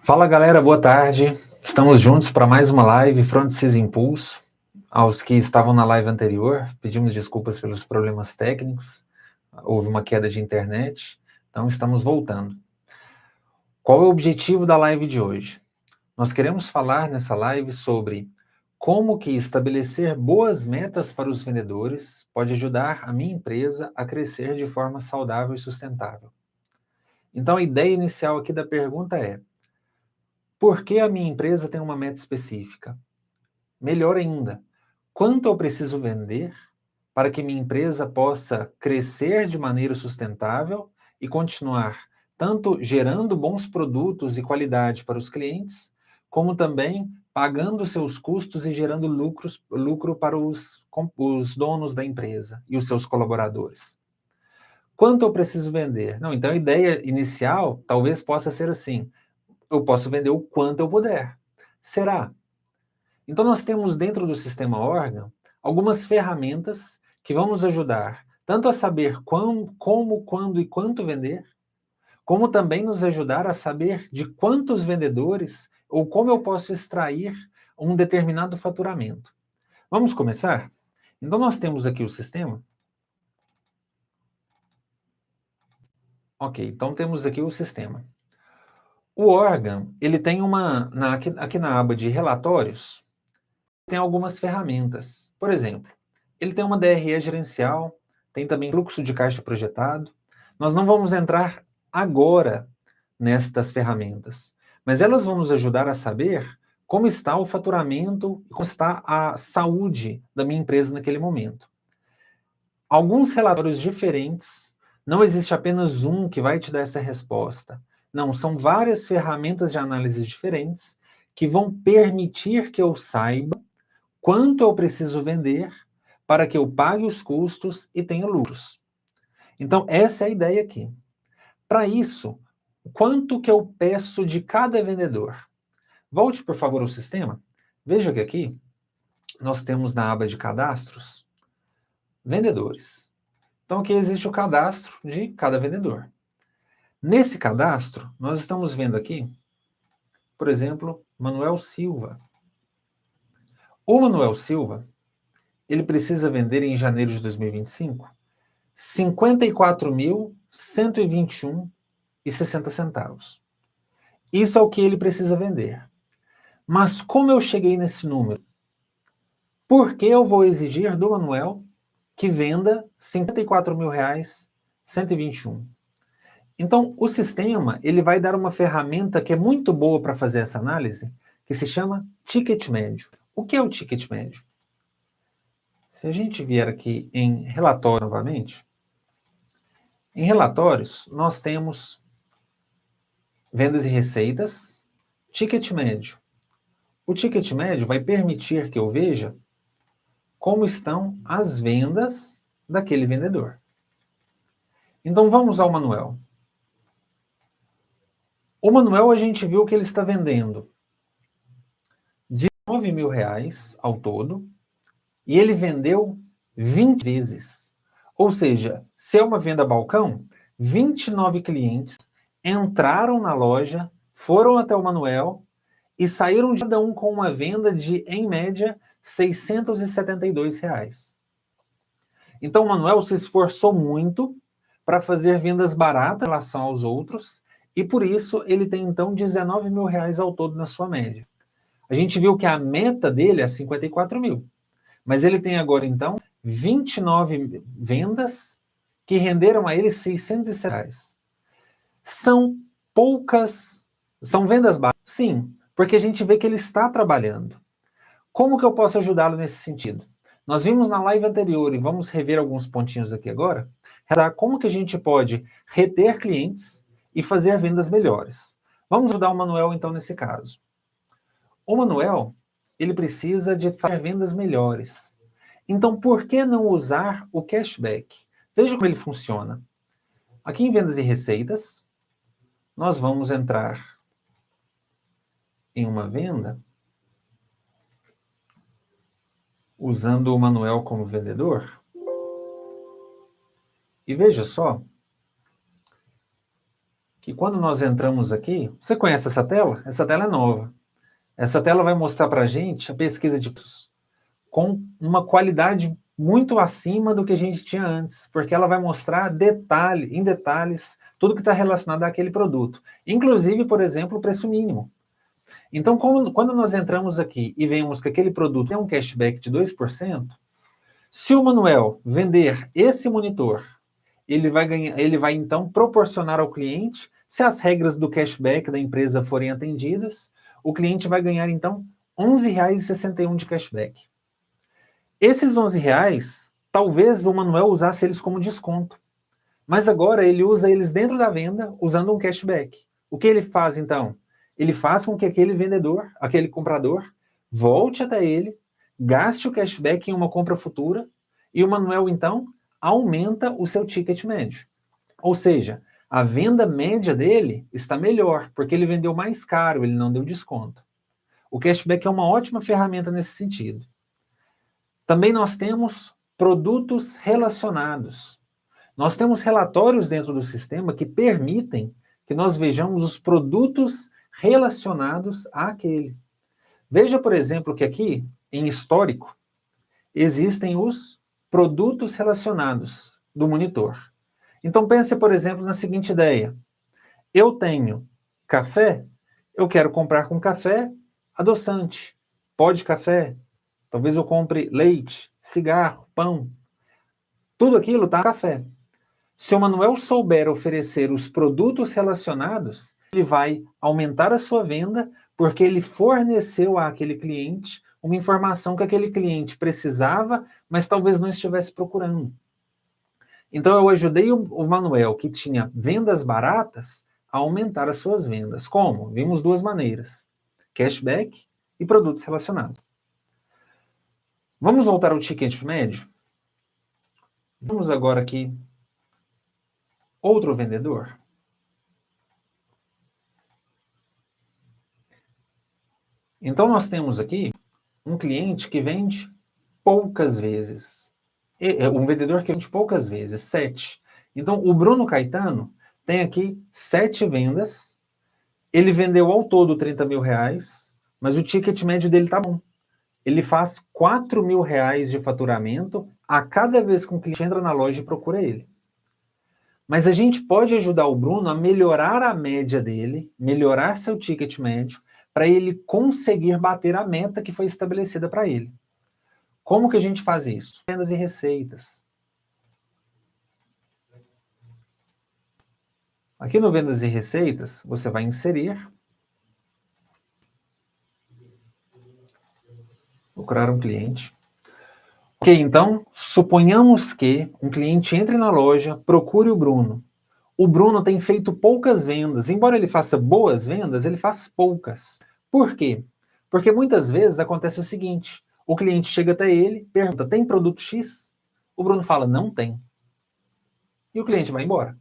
Fala galera, boa tarde. Estamos juntos para mais uma live Front Seas Impulso. Aos que estavam na live anterior, pedimos desculpas pelos problemas técnicos. Houve uma queda de internet, então estamos voltando. Qual é o objetivo da live de hoje? Nós queremos falar nessa live sobre como que estabelecer boas metas para os vendedores pode ajudar a minha empresa a crescer de forma saudável e sustentável. Então a ideia inicial aqui da pergunta é: por que a minha empresa tem uma meta específica? Melhor ainda, quanto eu preciso vender para que minha empresa possa crescer de maneira sustentável e continuar tanto gerando bons produtos e qualidade para os clientes, como também pagando seus custos e gerando lucro para os donos da empresa e os seus colaboradores. Quanto eu preciso vender? Não, então a ideia inicial talvez possa ser assim: eu posso vender o quanto eu puder. Será? Então nós temos dentro do sistema órgão algumas ferramentas que vão nos ajudar tanto a saber como, quando e quanto vender, como também nos ajudar a saber de quantos vendedores ou como eu posso extrair um determinado faturamento. Vamos começar? Então nós temos aqui o sistema. Ok, então temos aqui o sistema. O órgão, ele tem aqui na aba de relatórios, tem algumas ferramentas. Por exemplo, ele tem uma DRE gerencial, tem também fluxo de caixa projetado. Nós não vamos entrar agora nestas ferramentas, mas elas vão nos ajudar a saber como está o faturamento e como está a saúde da minha empresa naquele momento. Alguns relatórios diferentes, não existe apenas um que vai te dar essa resposta. Não, são várias ferramentas de análise diferentes que vão permitir que eu saiba quanto eu preciso vender para que eu pague os custos e tenha lucros. Então, essa é a ideia aqui. Para isso, quanto que eu peço de cada vendedor? Volte, por favor, ao sistema. Veja que aqui nós temos na aba de cadastros, vendedores. Então, aqui existe o cadastro de cada vendedor. Nesse cadastro, nós estamos vendo aqui, por exemplo, Manuel Silva. O Manuel Silva, ele precisa vender em janeiro de 2025 R$ 54.121,60. Isso é o que ele precisa vender. Mas como eu cheguei nesse número? Por que eu vou exigir do Manuel que venda R$ 54.121? Então, o sistema ele vai dar uma ferramenta que é muito boa para fazer essa análise, que se chama ticket médio. O que é o ticket médio? Se a gente vier aqui em relatório novamente, em relatórios nós temos vendas e receitas, ticket médio. O ticket médio vai permitir que eu veja como estão as vendas daquele vendedor. Então vamos ao Manuel. O Manuel a gente viu que ele está vendendo de R$ 9.000 ao todo e ele vendeu 20 vezes. Ou seja, se é uma venda balcão, 29 clientes entraram na loja, foram até o Manuel e saíram de cada um com uma venda de, em média, R$ 672. Então o Manuel se esforçou muito para fazer vendas baratas em relação aos outros e por isso ele tem então R$ 19.000 ao todo na sua média. A gente viu que a meta dele é 54 mil, mas ele tem agora então 29 vendas que renderam a ele R$ 607. São poucas, são vendas baixas? Sim, porque a gente vê que ele está trabalhando. Como que eu posso ajudá-lo nesse sentido? Nós vimos na live anterior, e vamos rever alguns pontinhos aqui agora, como que a gente pode reter clientes e fazer vendas melhores. Vamos ajudar o Manuel, então, nesse caso. O Manuel, ele precisa de fazer vendas melhores. Então, por que não usar o cashback? Veja como ele funciona. Aqui em vendas e receitas, nós vamos entrar em uma venda usando o Manuel como vendedor. E veja só que quando nós entramos aqui, você conhece essa tela? Essa tela é nova. Essa tela vai mostrar para a gente a pesquisa de preços com uma qualidade muito acima do que a gente tinha antes, porque ela vai mostrar em detalhes tudo que está relacionado àquele produto, inclusive, por exemplo, o preço mínimo. Então, quando nós entramos aqui e vemos que aquele produto tem um cashback de 2%, se o Manuel vender esse monitor, ele vai então proporcionar ao cliente, se as regras do cashback da empresa forem atendidas, o cliente vai ganhar então R$ 11,61 de cashback. Esses R$ 11, talvez o Manuel usasse eles como desconto, mas agora ele usa eles dentro da venda usando um cashback. O que ele faz então? Ele faz com que aquele vendedor, aquele comprador, volte até ele, gaste o cashback em uma compra futura e o Manuel então aumenta o seu ticket médio. Ou seja, a venda média dele está melhor, porque ele vendeu mais caro, ele não deu desconto. O cashback é uma ótima ferramenta nesse sentido. Também nós temos produtos relacionados. Nós temos relatórios dentro do sistema que permitem que nós vejamos os produtos relacionados àquele. Veja, por exemplo, que aqui, em histórico, existem os produtos relacionados do monitor. Então pense, por exemplo, na seguinte ideia. Eu tenho café, eu quero comprar com café adoçante, pó de café, talvez eu compre leite, cigarro, pão. Tudo aquilo está no café. Se o Manuel souber oferecer os produtos relacionados, ele vai aumentar a sua venda porque ele forneceu àquele cliente uma informação que aquele cliente precisava, mas talvez não estivesse procurando. Então eu ajudei o Manuel, que tinha vendas baratas, a aumentar as suas vendas. Como? Vimos duas maneiras: cashback e produtos relacionados. Vamos voltar ao ticket médio? Vamos agora aqui, outro vendedor. Então nós temos aqui um cliente que vende poucas vezes. Um vendedor que vende poucas vezes, 7. Então o Bruno Caetano tem aqui 7 vendas. Ele vendeu ao todo R$ 30 mil, mas o ticket médio dele tá bom. Ele faz R$ 4 mil de faturamento a cada vez que um cliente entra na loja e procura ele. Mas a gente pode ajudar o Bruno a melhorar a média dele, melhorar seu ticket médio, para ele conseguir bater a meta que foi estabelecida para ele. Como que a gente faz isso? Vendas e receitas. Aqui no Vendas e Receitas, você vai inserir, procurar um cliente. Ok, então, suponhamos que um cliente entre na loja, procure o Bruno. O Bruno tem feito poucas vendas. Embora ele faça boas vendas, ele faz poucas. Por quê? Porque muitas vezes acontece o seguinte: o cliente chega até ele, pergunta, tem produto X? O Bruno fala, não tem. E o cliente vai embora.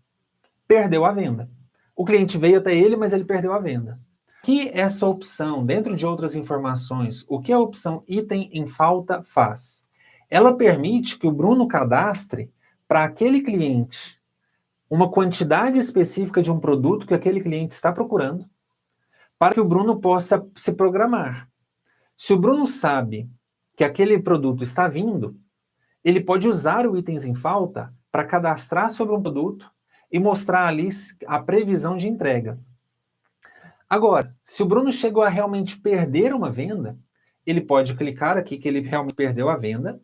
Perdeu a venda. O cliente veio até ele, mas ele perdeu a venda. O que essa opção, dentro de outras informações, o que a opção item em falta faz? Ela permite que o Bruno cadastre para aquele cliente uma quantidade específica de um produto que aquele cliente está procurando, para que o Bruno possa se programar. Se o Bruno sabe que aquele produto está vindo, ele pode usar o itens em falta para cadastrar sobre um produto e mostrar ali a previsão de entrega. Agora, se o Bruno chegou a realmente perder uma venda, ele pode clicar aqui que ele realmente perdeu a venda.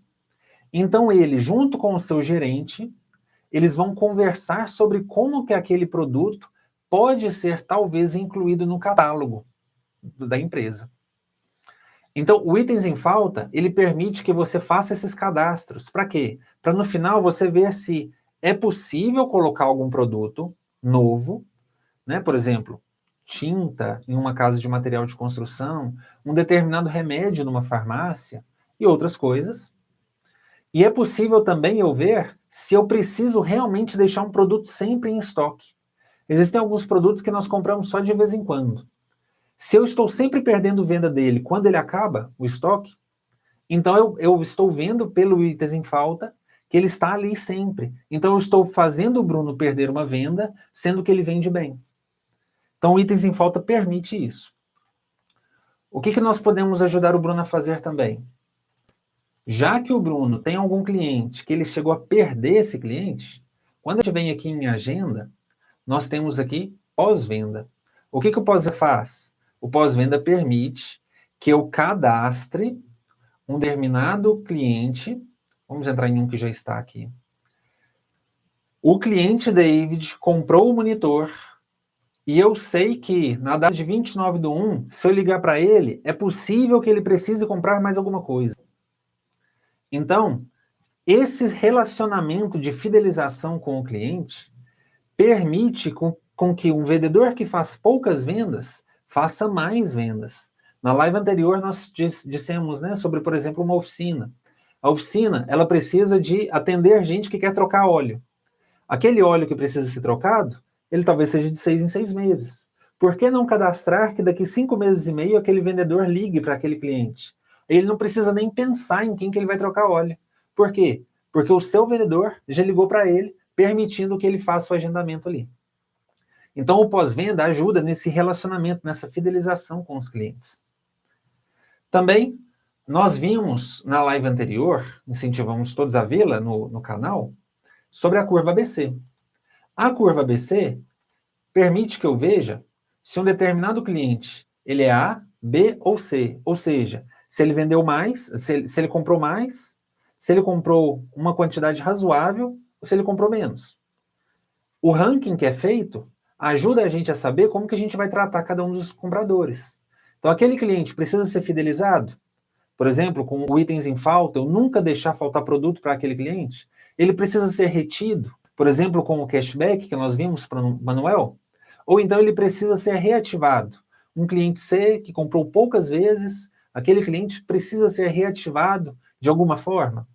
Então ele, junto com o seu gerente, eles vão conversar sobre como que aquele produto pode ser talvez incluído no catálogo da empresa. Então, o itens em falta, ele permite que você faça esses cadastros. Para quê? Para no final você ver se é possível colocar algum produto novo, né? Por exemplo, tinta em uma casa de material de construção, um determinado remédio numa farmácia e outras coisas. E é possível também eu ver se eu preciso realmente deixar um produto sempre em estoque. Existem alguns produtos que nós compramos só de vez em quando. Se eu estou sempre perdendo venda dele quando ele acaba, o estoque, então eu estou vendo pelo itens em falta que ele está ali sempre. Então eu estou fazendo o Bruno perder uma venda, sendo que ele vende bem. Então, o Itens em Falta permite isso. O que nós podemos ajudar o Bruno a fazer também? Já que o Bruno tem algum cliente que ele chegou a perder esse cliente, quando a gente vem aqui em agenda, nós temos aqui pós-venda. O que o pós-venda faz? O pós-venda permite que eu cadastre um determinado cliente. Vamos entrar em um que já está aqui. O cliente David comprou o monitor e eu sei que na data de 29/1, se eu ligar para ele, é possível que ele precise comprar mais alguma coisa. Então, esse relacionamento de fidelização com o cliente permite com que um vendedor que faz poucas vendas faça mais vendas. Na live anterior nós dissemos, né, sobre, por exemplo, uma oficina. A oficina, ela precisa de atender gente que quer trocar óleo. Aquele óleo que precisa ser trocado, ele talvez seja de 6 em 6 meses. Por que não cadastrar que daqui 5 meses e meio aquele vendedor ligue para aquele cliente? Ele não precisa nem pensar em quem que ele vai trocar óleo. Por quê? Porque o seu vendedor já ligou para ele, permitindo que ele faça o agendamento ali. Então, o pós-venda ajuda nesse relacionamento, nessa fidelização com os clientes. Também, nós vimos na live anterior, incentivamos todos a vê-la no canal, sobre a curva ABC. A curva ABC permite que eu veja se um determinado cliente ele é A, B ou C. Ou seja, se ele vendeu mais, se ele comprou mais, se ele comprou uma quantidade razoável ou se ele comprou menos. O ranking que é feito ajuda a gente a saber como que a gente vai tratar cada um dos compradores. Então, aquele cliente precisa ser fidelizado. Por exemplo, com o Itens em Falta, eu nunca deixar faltar produto para aquele cliente. Ele precisa ser retido, por exemplo, com o cashback que nós vimos para o Manuel. Ou então ele precisa ser reativado. Um cliente C que comprou poucas vezes, aquele cliente precisa ser reativado de alguma forma.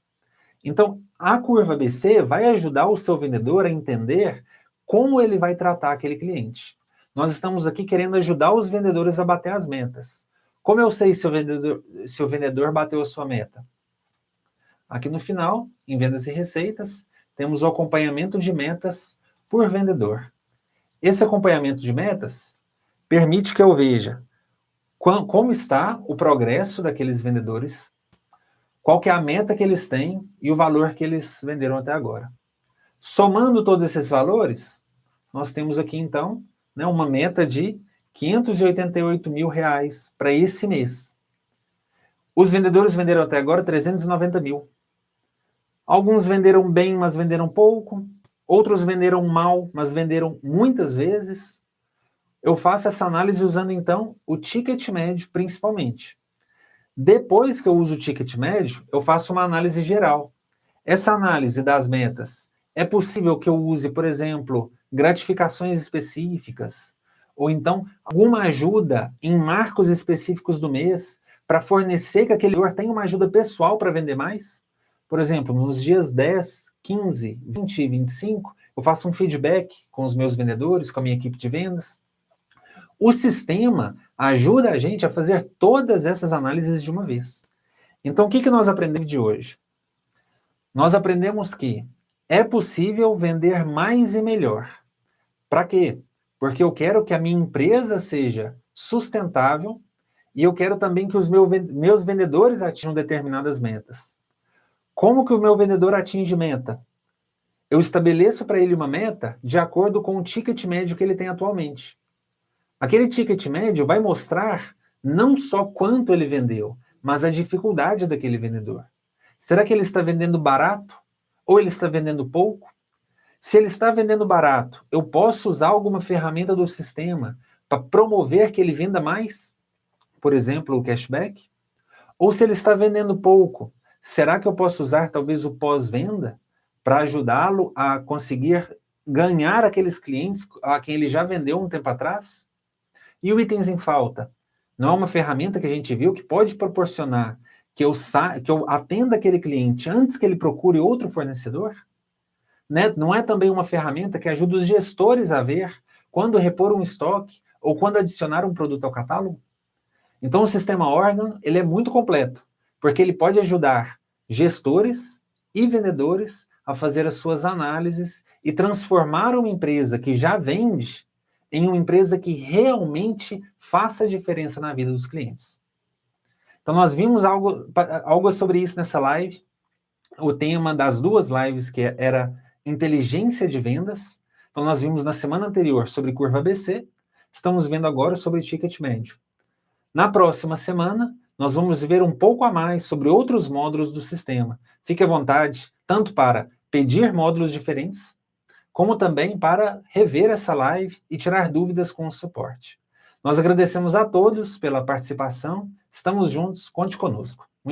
Então, a curva ABC vai ajudar o seu vendedor a entender como ele vai tratar aquele cliente. Nós estamos aqui querendo ajudar os vendedores a bater as metas. Como eu sei se o vendedor bateu a sua meta? Aqui no final, em vendas e receitas, temos o acompanhamento de metas por vendedor. Esse acompanhamento de metas permite que eu veja como está o progresso daqueles vendedores, qual que é a meta que eles têm e o valor que eles venderam até agora. Somando todos esses valores, nós temos aqui, então, né, uma meta de R$ 588 mil para esse mês. Os vendedores venderam até agora 390 mil. Alguns venderam bem, mas venderam pouco. Outros venderam mal, mas venderam muitas vezes. Eu faço essa análise usando, então, o ticket médio, principalmente. Depois que eu uso o ticket médio, eu faço uma análise geral. Essa análise das metas, é possível que eu use, por exemplo, gratificações específicas, ou então alguma ajuda em marcos específicos do mês, para fornecer que aquele vendedor tenha uma ajuda pessoal para vender mais? Por exemplo, nos dias 10, 15, 20 e 25, eu faço um feedback com os meus vendedores, com a minha equipe de vendas. O sistema ajuda a gente a fazer todas essas análises de uma vez. Então, o que nós aprendemos de hoje? Nós aprendemos que é possível vender mais e melhor. Para quê? Porque eu quero que a minha empresa seja sustentável e eu quero também que os meus vendedores atinjam determinadas metas. Como que o meu vendedor atinge meta? Eu estabeleço para ele uma meta de acordo com o ticket médio que ele tem atualmente. Aquele ticket médio vai mostrar não só quanto ele vendeu, mas a dificuldade daquele vendedor. Será que ele está vendendo barato? Ou ele está vendendo pouco? Se ele está vendendo barato, eu posso usar alguma ferramenta do sistema para promover que ele venda mais? Por exemplo, o cashback? Ou se ele está vendendo pouco, será que eu posso usar talvez o pós-venda para ajudá-lo a conseguir ganhar aqueles clientes a quem ele já vendeu um tempo atrás? E o Itens em Falta? Não é uma ferramenta que a gente viu que pode proporcionar que eu atenda aquele cliente antes que ele procure outro fornecedor? Né? Não é também uma ferramenta que ajuda os gestores a ver quando repor um estoque ou quando adicionar um produto ao catálogo? Então, o sistema órgão, ele é muito completo, porque ele pode ajudar gestores e vendedores a fazer as suas análises e transformar uma empresa que já vende em uma empresa que realmente faça diferença na vida dos clientes. Então, nós vimos algo sobre isso nessa live. O tema das duas lives que era inteligência de vendas. Então, nós vimos na semana anterior sobre curva ABC, estamos vendo agora sobre ticket médio. Na próxima semana, nós vamos ver um pouco a mais sobre outros módulos do sistema. Fique à vontade, tanto para pedir módulos diferentes, como também para rever essa live e tirar dúvidas com o suporte. Nós agradecemos a todos pela participação, estamos juntos, conte conosco.